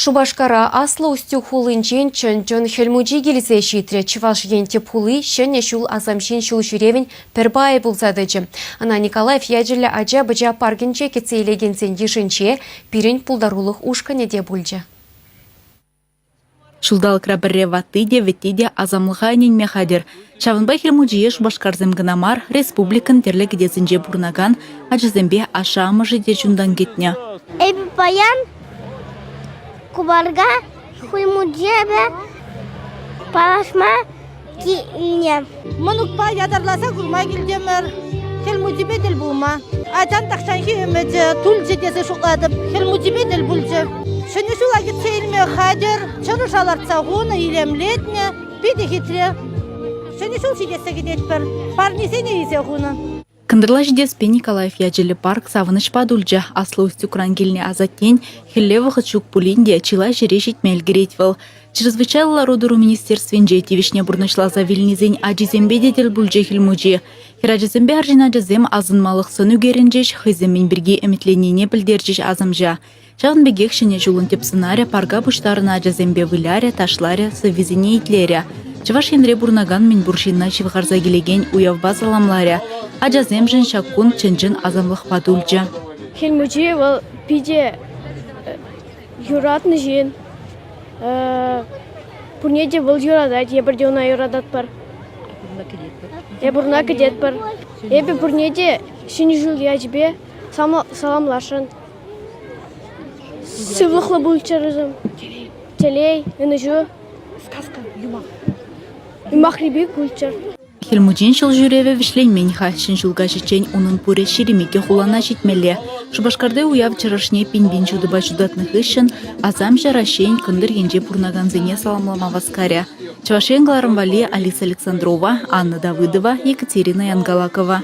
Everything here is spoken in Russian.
Шубашкара аслы устю хулынчен чын хельмуджи келесе шитре чываш енте пулы шене шул азамшин шул жүревін пірбай бұлзадыжы. Ана Николаев яджілі ажа быжа паргенче кецейлегенсен ешінче пирин пулдарулық ушканеде бұлжы. Шулдал крабырре ваттыде ветиде азамлыхайнен мехадер. Чавынбай хельмуджие Шубашкарзем гынамар республикан терлік дезінже бурнаган аджызембе ашамыжы де жундан кетне. Эбі баян кубарга хельмуджебе парашма киіне. Мұнықпа ядарласа күрмай келдемір. Хельмуджебе дел бұлма. Ачан тақшанхи өмеджі тұл жетесі шуқладып. Хельмуджебе дел бұлжы. Шыны шула кетсейлме хадер, чыры жаларца ғуны илемлетне, биді хитре. Шыны шул шидесі кететпір, парнесене есе ғуны. Кындырла жидеспе Николаев яджелі парк савыныш падульджа, аслы усты крангельне азаттен, хеллевы хычук пулинде чила жире жетмел геретвал. Чрезвычайлы родуру министерственже тивишне бурнышла за вильнизень аджизембе дедел бульджа хельмуджи. Хираджизембе аржина джазем азынмалық сыну геренжеш, хыземмен бірге әмітленіне білдержеш азымжа. Шағын бегек шыне жулын теп сценария парга бұштарына аджазембе выляря, ташларя, сывизіне итлеря. Чываш енре бурнаган мен буршинна чывғарза келеген уявба заламларя. Аджазем жын шаккун чынжын азамлық падульджа. Хельмуджи вал пиде юратны жин. Пурнеде вал юрадать, ебірде она юрадат пар. Ебурна кедет пар. Ебі пурнеде шыны жыл яжбе саламлашын. Сывлықлы бұлчарызым. Телей, үніжу. Сказка, юмақ. Юмақ ребек бұлчар. Хельмуджин шыл жүреве вишленмен хашын жылға жечен оның пуре шеремеке хулана жетмелі. Шубашкарды уяв чарашне пинбин жудыба жудатных ишын, азам жарашен күндір енже пурнаган зене саламлама васкаря. Чавашен Гларамвали, Алиса Александрова, Анна Давыдова, Екатерина Янгалакова.